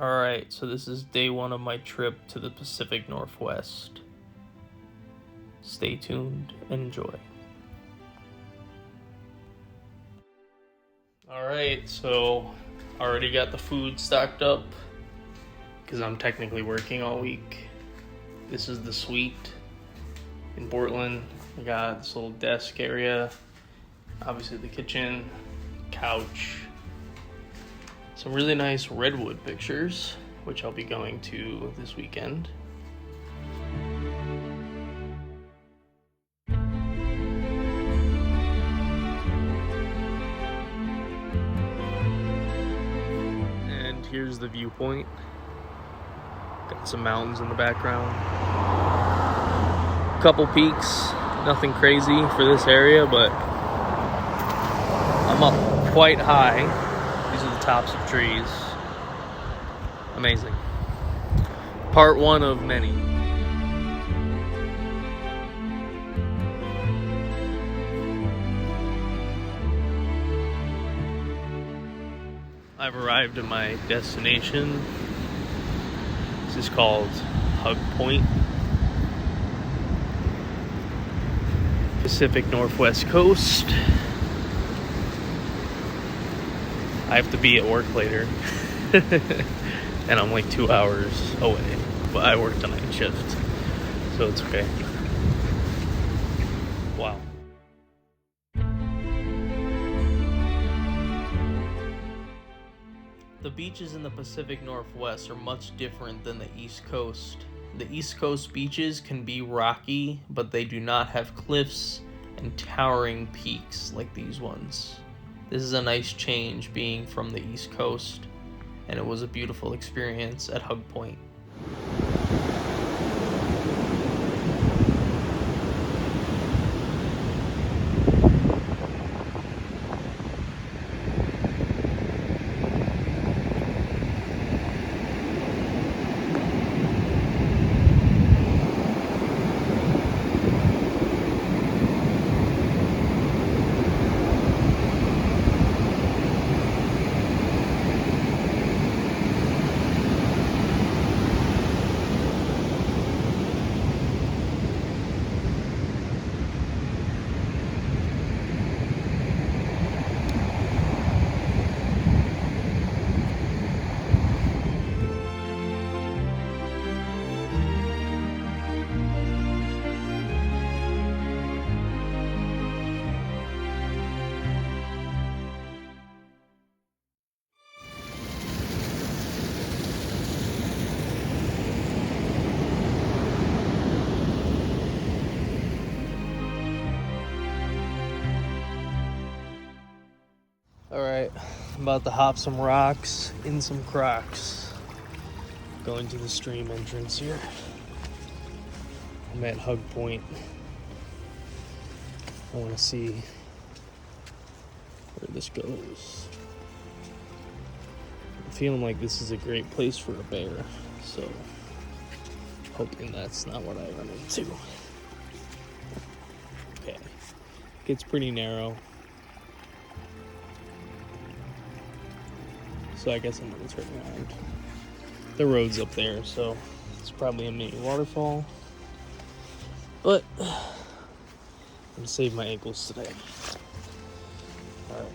Alright, so this is day one of my trip to the Pacific Northwest. Stay tuned and enjoy. Alright, so already got the food stocked up because I'm technically working all week. This is the suite in Portland. I got this little desk area, obviously the kitchen, couch, some really nice redwood pictures, which I'll be going to this weekend. And here's the viewpoint. Got some mountains in the background. Couple peaks, nothing crazy for this area, but I'm up quite high. These are the tops of trees. Amazing. Part one of many. I've arrived at my destination. This is called Hug Point. Pacific Northwest coast. I have to be at work later. And I'm like 2 hours away. But I worked a night shift, so it's okay. Wow. The beaches in the Pacific Northwest are much different than the East Coast. The East Coast beaches can be rocky, but they do not have cliffs and towering peaks like these ones. This is a nice change being from the East Coast, and it was a beautiful experience at Hug Point. Alright, I'm about to hop some rocks in some Crocs. Going to the stream entrance here. I'm at Hug Point. I want to see where this goes. I'm feeling like this is a great place for a bear, so hoping that's not what I run into. Okay, gets pretty narrow. So I guess I'm gonna turn around. The road's up there, so it's probably a mini waterfall. But I'm gonna save my ankles today. Alright.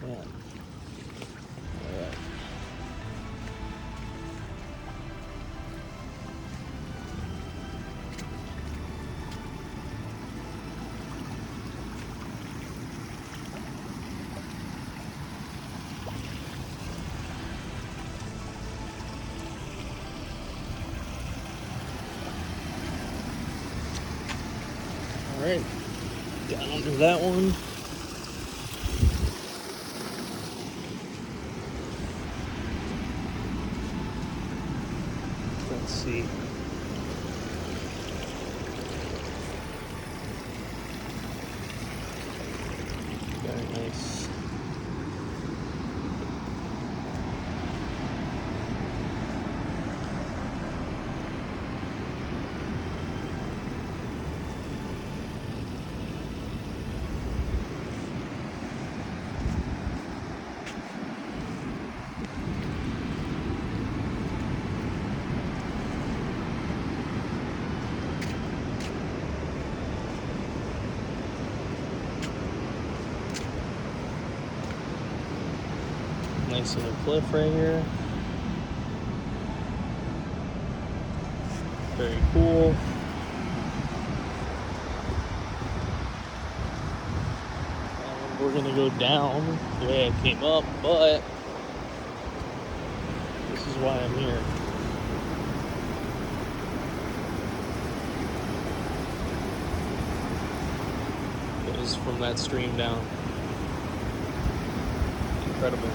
Man. Alright. Alright, down to that one. Let's see. Very nice. Nice little cliff right here. Very cool. And we're gonna go down the way I came up, but this is why I'm here. Goes from that stream down. Incredible.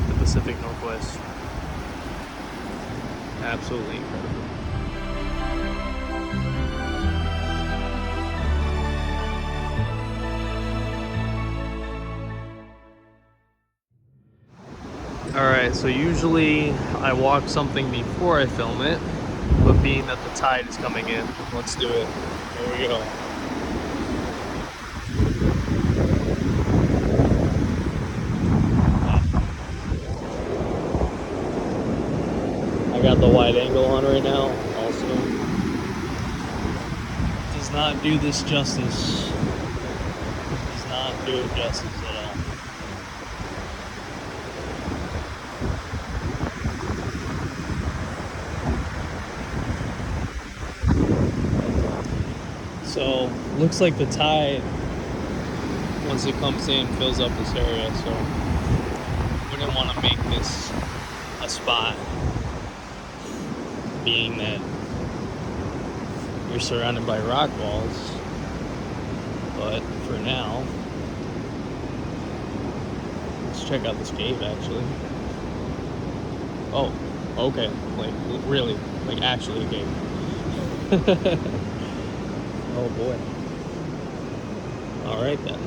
The Pacific Northwest. Absolutely incredible. Alright, so usually I walk something before I film it, but being that the tide is coming in, let's do it. Here we go. I got the wide angle on right now, also. Does not do this justice. Does not do it justice at all. So, looks like the tide, once it comes in, fills up this area, so we didn't want to make this a spot, being that you're surrounded by rock walls. But for now, let's check out this cave actually. Oh, okay, like really, like actually a cave. Oh boy. All right then.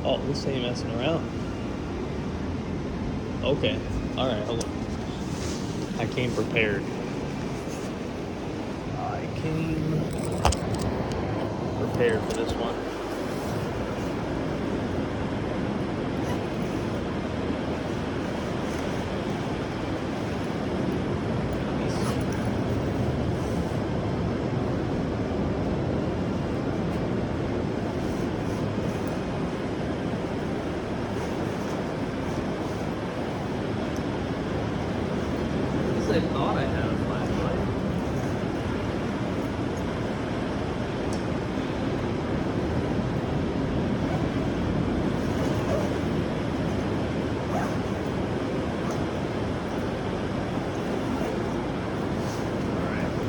Oh, this ain't messing around. Okay. All right, hold on. I came prepared. I came prepared for this one. I thought I had a flashlight. Alright.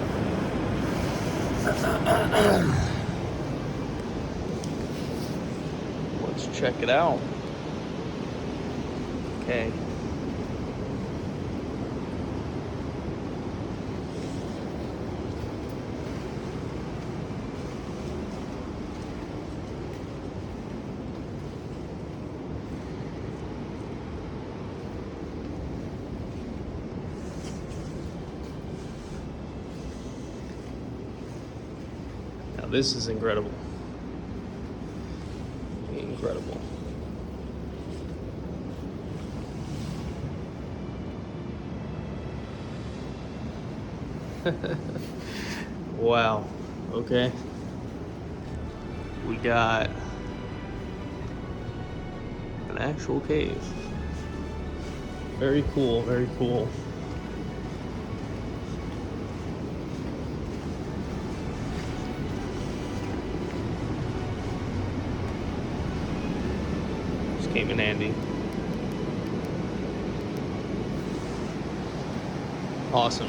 Let's check it out. Okay. This is incredible. Incredible. Wow. Okay. We got an actual cave. Very cool, very cool. Came in handy. Awesome.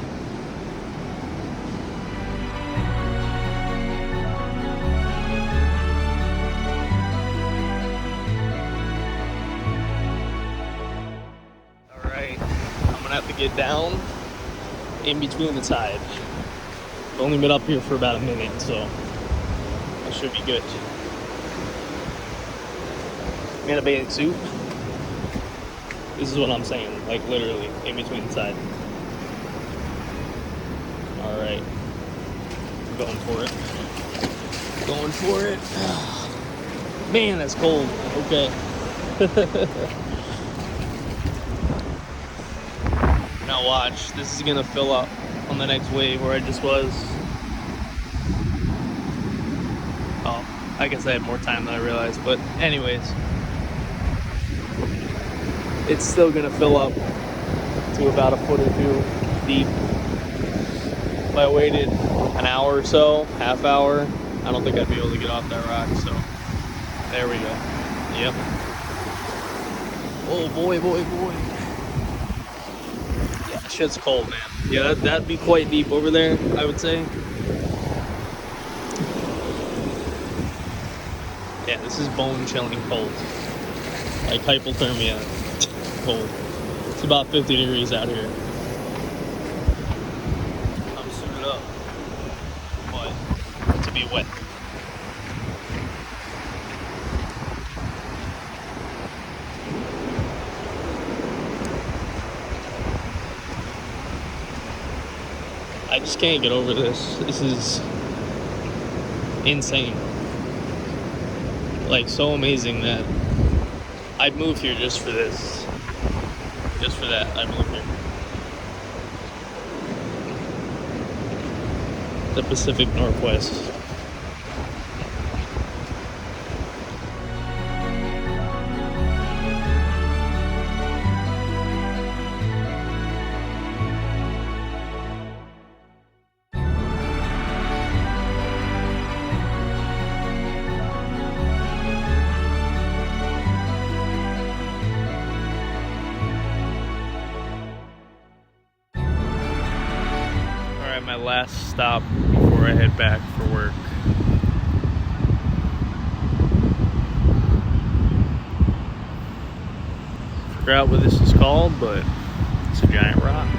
All right, I'm gonna have to get down in between the tide. I've only been up here for about a minute, so I should be good. Made a bathing suit. This is what I'm saying, like literally in between the tide. All right, going for it. Going for it. Man, that's cold. Okay. Now watch, this is gonna fill up on the next wave where I just was. Oh, I guess I had more time than I realized, but anyways, it's still gonna fill up to about a foot or two deep. If I waited an hour or so, half hour, I don't think I'd be able to get off that rock, so there we go. Yep. Oh boy, boy, boy. Yeah, shit's cold, man. Yeah, that'd be quite deep over there, I would say. Yeah, this is bone-chilling cold. Like hypothermia cold. It's about 50 degrees out here. I'm suited up, but to be wet. I just can't get over this. This is insane. Like, so amazing that I'd move here just for this. Just for that, I'd move here. The Pacific Northwest. My last stop before I head back for work. Forgot what this is called, but it's a giant rock.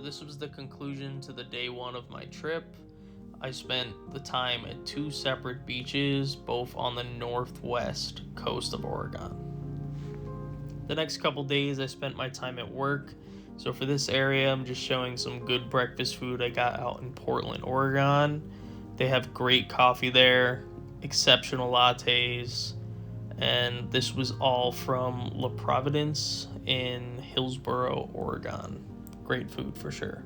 This was the conclusion to the day one of my trip. I spent the time at two separate beaches, both on the northwest coast of Oregon. The next couple days I spent my time at work, so for this area I'm just showing some good breakfast food I got out in Portland, Oregon. They have great coffee there, exceptional lattes, and this was all from La Providence in Hillsboro, Oregon. Great food for sure.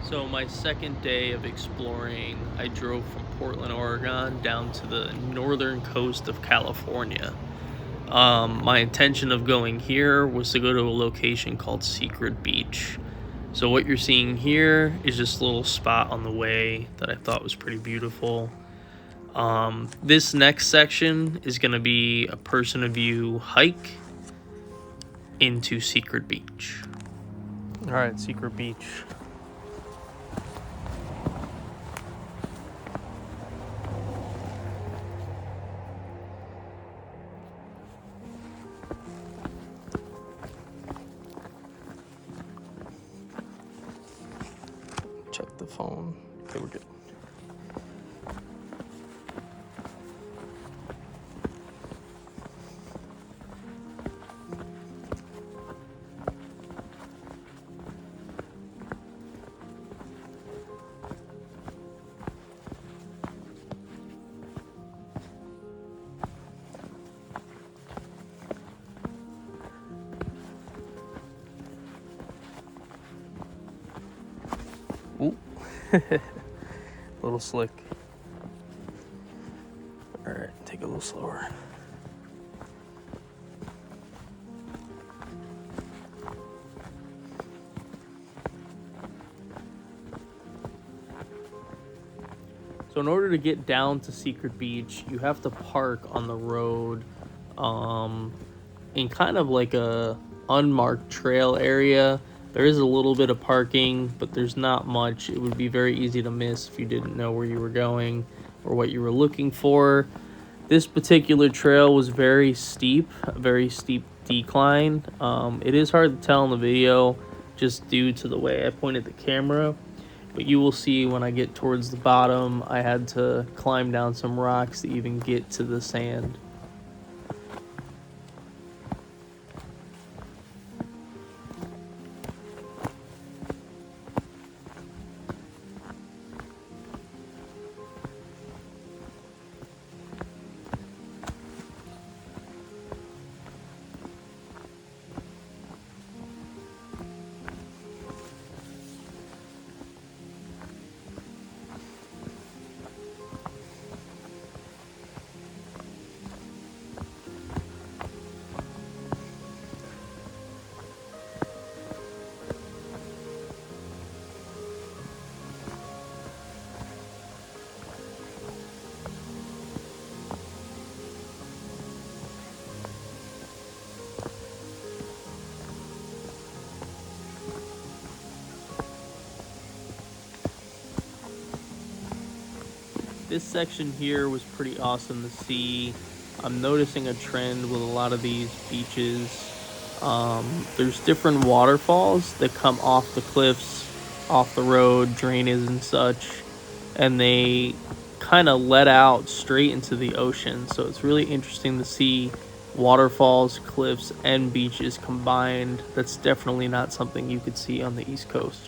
So my second day of exploring, I drove from Portland, Oregon down to the northern coast of California. My intention of going here was to go to a location called Secret Beach. So what you're seeing here is just a little spot on the way that I thought was pretty beautiful. This next section is going to be a person of view hike into Secret Beach. All right, Secret Beach. Check the phone. Okay, we're good. A little slick. All right, take it a little slower. So in order to get down to Secret Beach, you have to park on the road in kind of like a unmarked trail area. There is a little bit of parking, but there's not much. It would be very easy to miss if you didn't know where you were going or what you were looking for. This particular trail was very steep, a very steep decline. It is hard to tell in the video just due to the way I pointed the camera. But you will see when I get towards the bottom, I had to climb down some rocks to even get to the sand. This section here was pretty awesome to see. I'm noticing a trend with a lot of these beaches. There's different waterfalls that come off the cliffs, off the road, drainage and such, and they kind of let out straight into the ocean. So it's really interesting to see waterfalls, cliffs, and beaches combined. That's definitely not something you could see on the East Coast.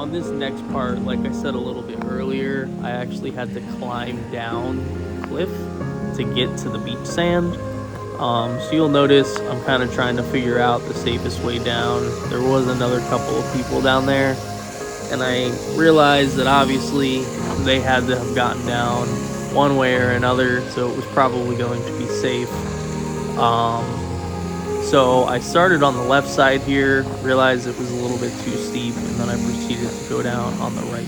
on this next part, like I said a little bit earlier, I actually had to climb down a cliff to get to the beach sand. So you'll notice I'm kind of trying to figure out the safest way down. There was another couple of people down there, and I realized that obviously they had to have gotten down one way or another, so it was probably going to be safe. So I started on the left side here, realized it was a little bit too steep, and then I proceeded to go down on the right.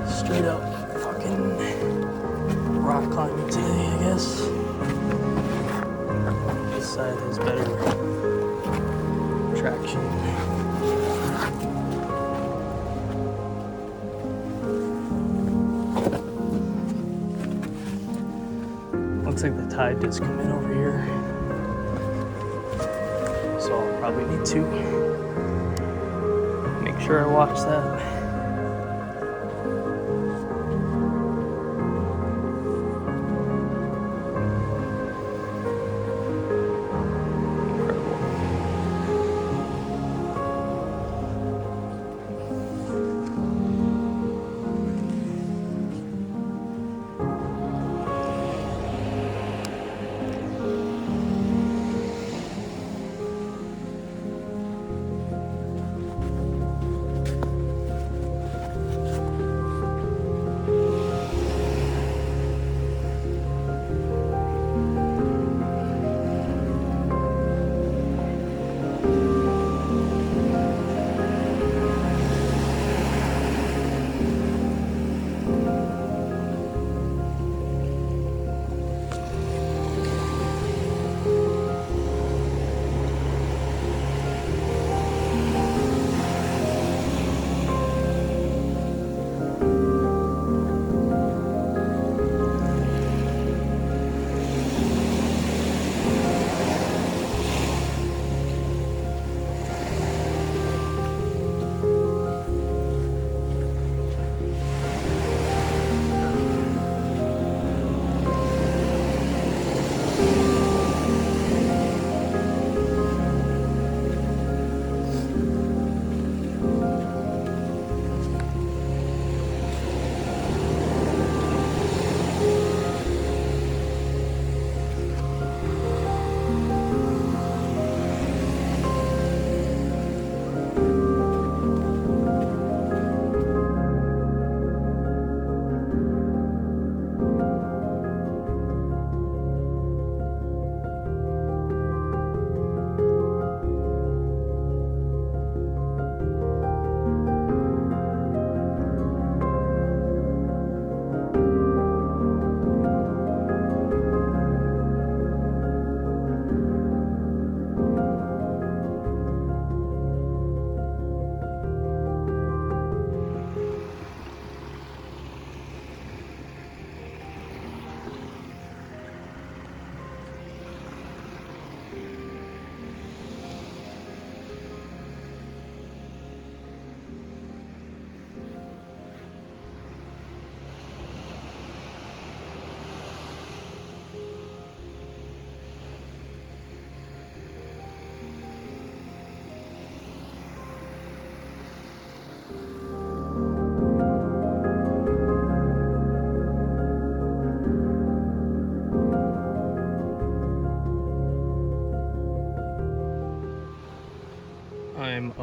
Straight up fucking rock climbing today, I guess. This side has better traction. Looks like the tide does come in over here, so I'll probably need to make sure I watch that.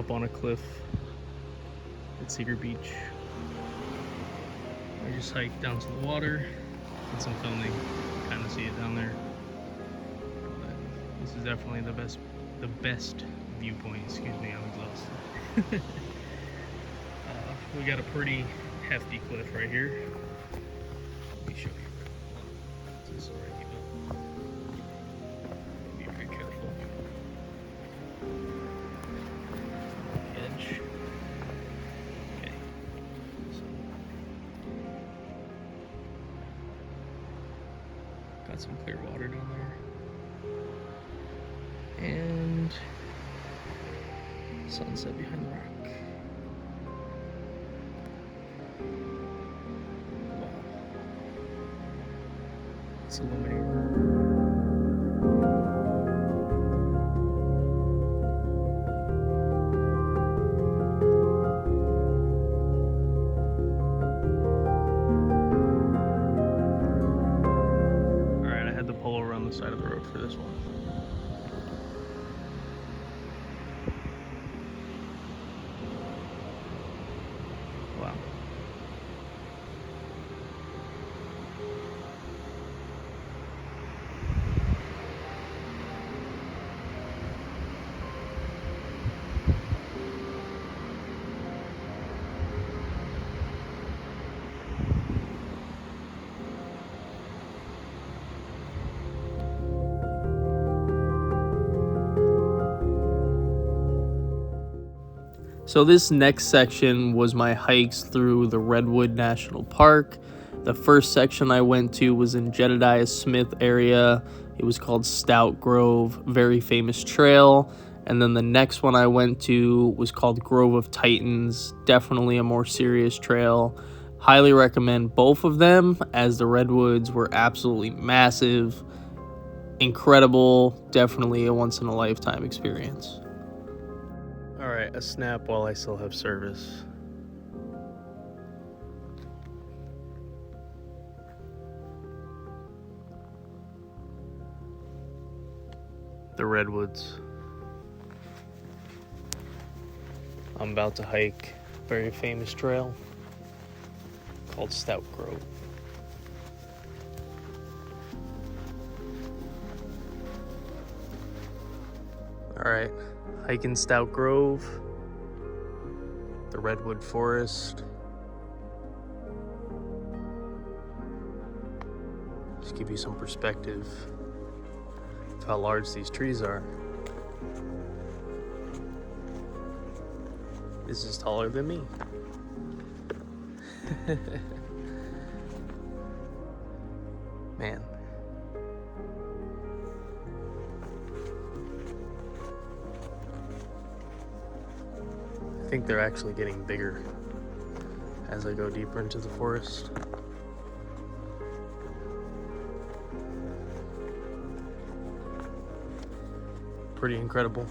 up on a cliff at Secret Beach. I just hiked down to the water, did some filming, kind of see it down there. But this is definitely the best viewpoint. Excuse me, I'm exhausted. We got a pretty hefty cliff right here. Let me show you. This is right here. Be very careful. Edge. Okay. So, got some clear water down there. And sunset behind the rock. Wow. It's illuminating. Alright, I had to pull over on the side of the road for this one. Wow. So this next section was my hikes through the Redwood National Park. The first section I went to was in Jedediah Smith area. It was called Stout Grove, very famous trail. And then the next one I went to was called Grove of Titans, definitely a more serious trail. Highly recommend both of them, as the redwoods were absolutely massive, incredible, definitely a once-in-a-lifetime experience. Alright, a snap while I still have service. The redwoods. I'm about to hike a very famous trail called Stout Grove. Alright, hiking Stout Grove, the Redwood Forest. Just give you some perspective of how large these trees are. This is taller than me. Man. I think they're actually getting bigger as I go deeper into the forest. Pretty incredible.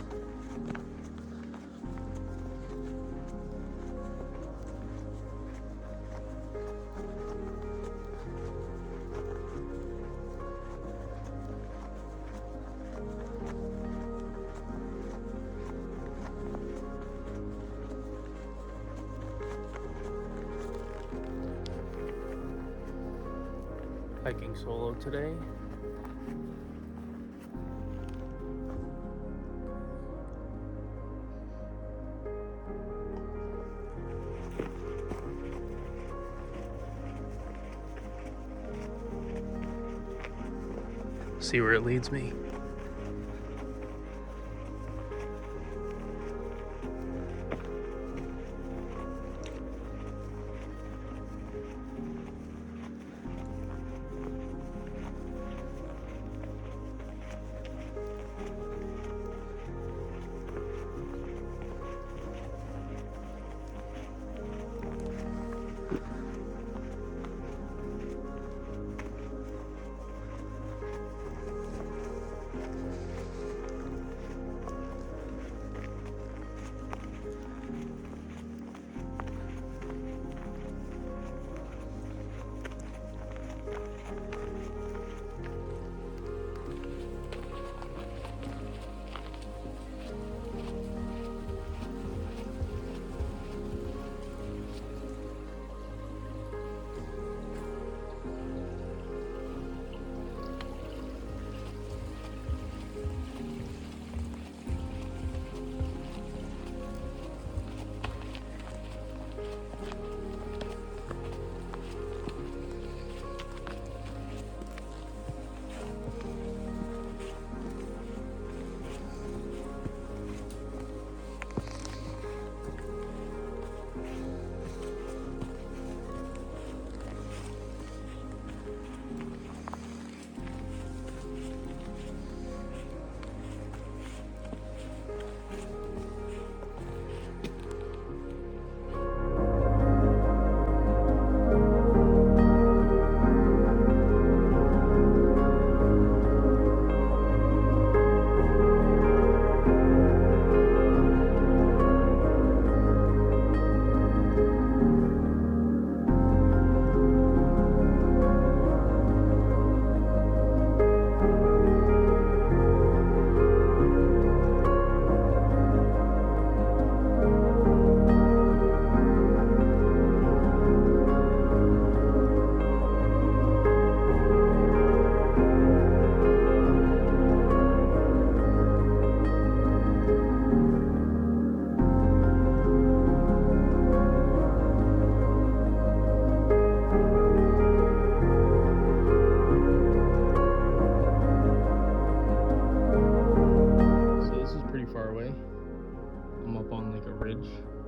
Hiking solo today. See where it leads me.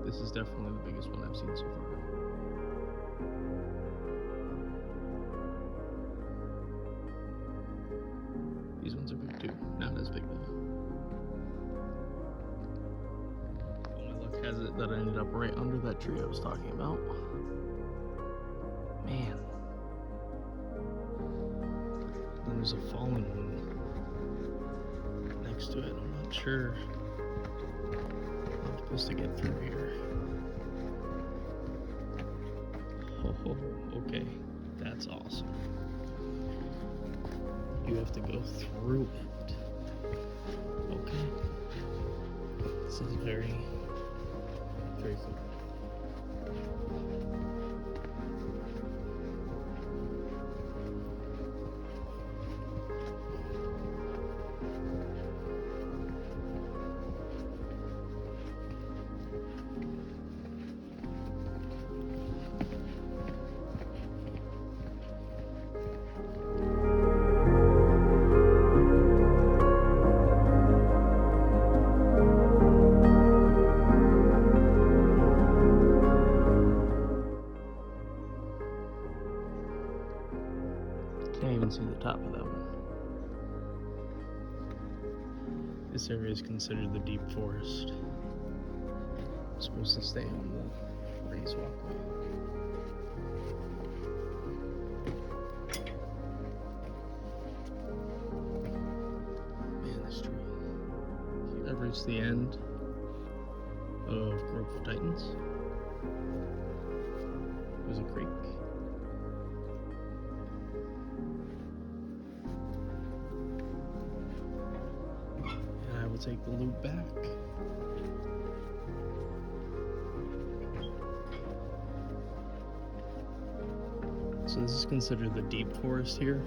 This is definitely the biggest one I've seen so far. These ones are big too, not as big though. Well, my luck has it that I ended up right under that tree I was talking about. Man. Then there's a fallen one next to it. I'm not sure how I'm supposed to get through here. Oh, okay. That's awesome. You have to go through it. Okay. This is very, very cool. Can't even see the top of that one. This area is considered the deep forest. I'm supposed to stay on the raised walkway. Man, this tree. I've reached the end of Grove of Titans. There's a creek. Take the loop back. So this is considered the deep forest here.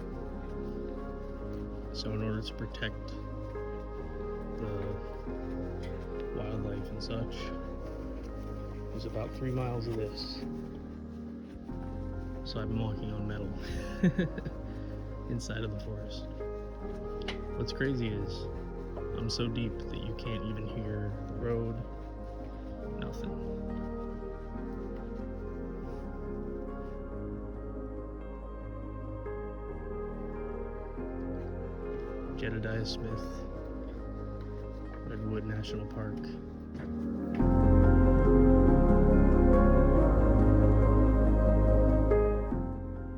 So in order to protect the wildlife and such, there's about 3 miles of this. So I've been walking on metal inside of the forest. What's crazy is I'm so deep that you can't even hear the road, nothing. Jedediah Smith, Redwood National Park.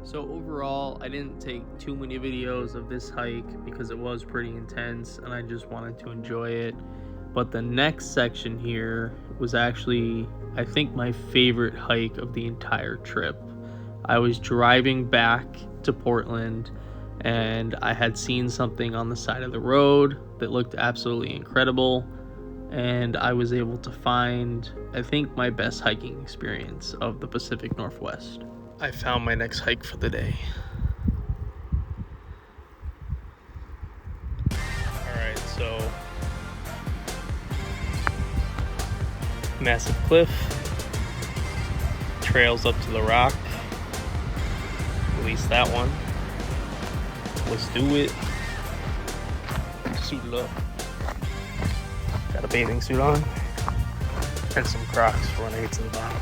So overall, I didn't take too many videos of this hike because it was pretty intense and I just wanted to enjoy it. But the next section here was actually, I think, my favorite hike of the entire trip. I was driving back to Portland and I had seen something on the side of the road that looked absolutely incredible. And I was able to find, I think, my best hiking experience of the Pacific Northwest. I found my next hike for the day. Alright, so massive cliff, trails up to the rock, at least that one. Let's do it. Suited up. Got a bathing suit on and some Crocs for when I get to the bottom.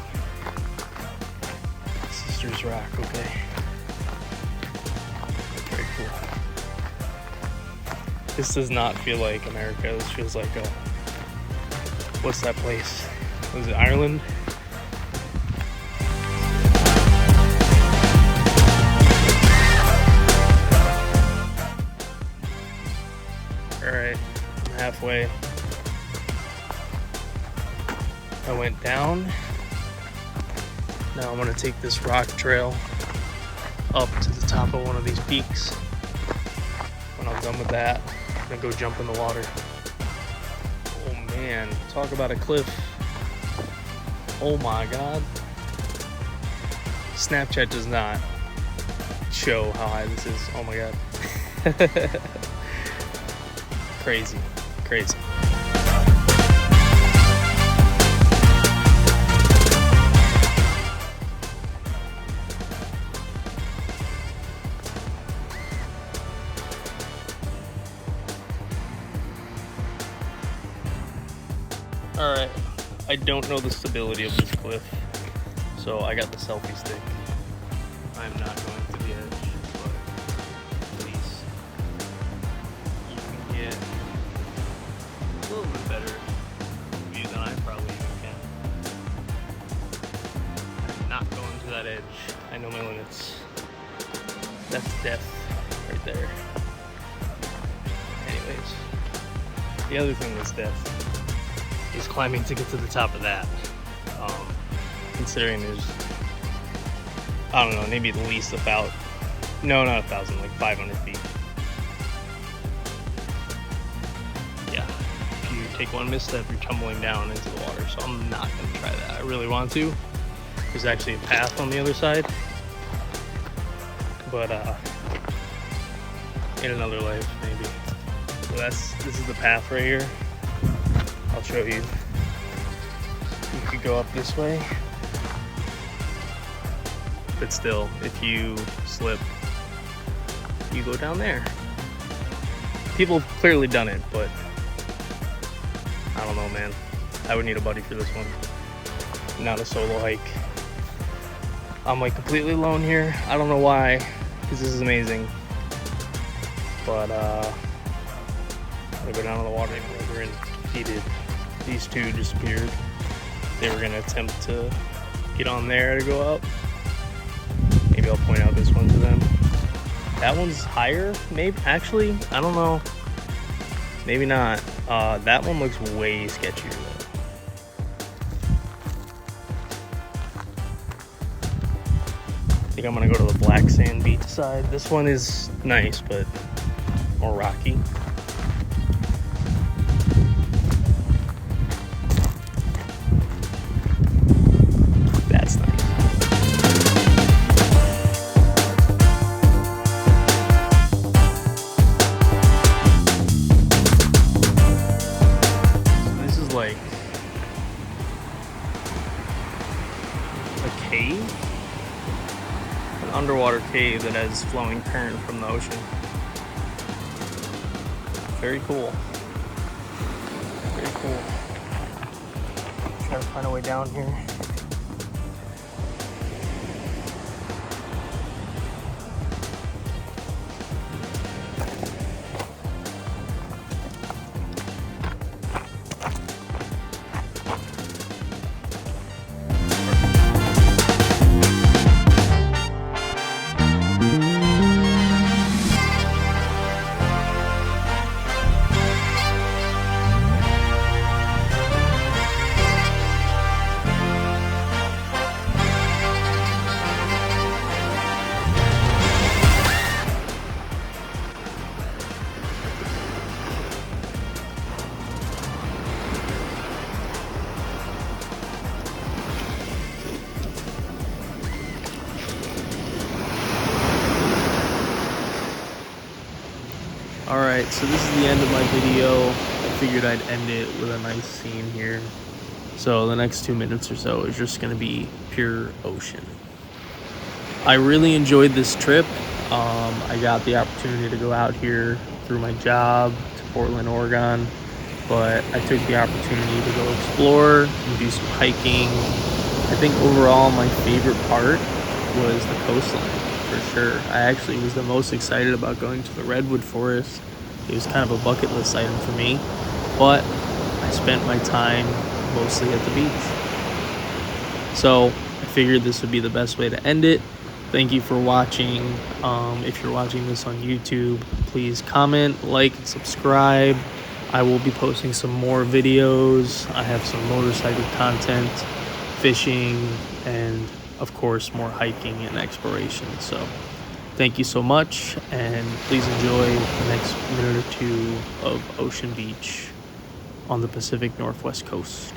Sisters Rock, okay. Very cool. This does not feel like America. This feels like what's that place? Was it Ireland? Alright, I'm halfway. I went down. Now I'm gonna take this rock trail up to the top of one of these peaks. When I'm done with that, I'm gonna go jump in the water. Oh man, talk about a cliff. Oh my god. Snapchat does not show how high this is. Oh my god. Crazy, crazy. Alright, I don't know the stability of this cliff, so I got the selfie stick. I'm not going to the edge, but at least you can get a little bit better view than I probably even can. I'm not going to that edge. I know my limits. That's death right there. Anyways, the other thing that's death is climbing to get to the top of that. Considering there's, I don't know, maybe at least about, no, not 1,000, like 500 feet. Yeah, if you take one misstep, you're tumbling down into the water, so I'm not gonna try that. I really want to. There's actually a path on the other side, but in another life, maybe. So this is the path right here. I'll show you. You could go up this way, but still, if you slip, you go down there. People have clearly done it, but I don't know, man. I would need a buddy for this one. Not a solo hike. I'm like completely alone here. I don't know why, because this is amazing. But I'm gonna go down to the water in the river, and he did. These two disappeared. They were gonna attempt to get on there to go up. Maybe I'll point out this one to them. That one's higher, maybe. Actually, I don't know. Maybe not. That one looks way sketchier though. I think I'm gonna go to the black sand beach side. This one is nice, but more rocky. That's nice. So this is like a cave? An underwater cave that has flowing current from the ocean. Very cool. Very cool. Try to find a way down here. Alright, so this is the end of my video. I figured I'd end it with a nice scene here. So the next 2 minutes or so is just going to be pure ocean. I really enjoyed this trip. I got the opportunity to go out here through my job to Portland, Oregon. But I took the opportunity to go explore and do some hiking. I think overall my favorite part was the coastline. For sure. I actually was the most excited about going to the redwood forest. It was kind of a bucket list item for me, but I spent my time mostly at the beach. So I figured this would be the best way to end it. Thank you for watching. If you're watching this on YouTube, please comment, like, and subscribe. I will be posting some more videos. I have some motorcycle content, fishing, and of course more hiking and exploration. So thank you so much, and please enjoy the next minute or two of Ocean Beach on the Pacific Northwest coast.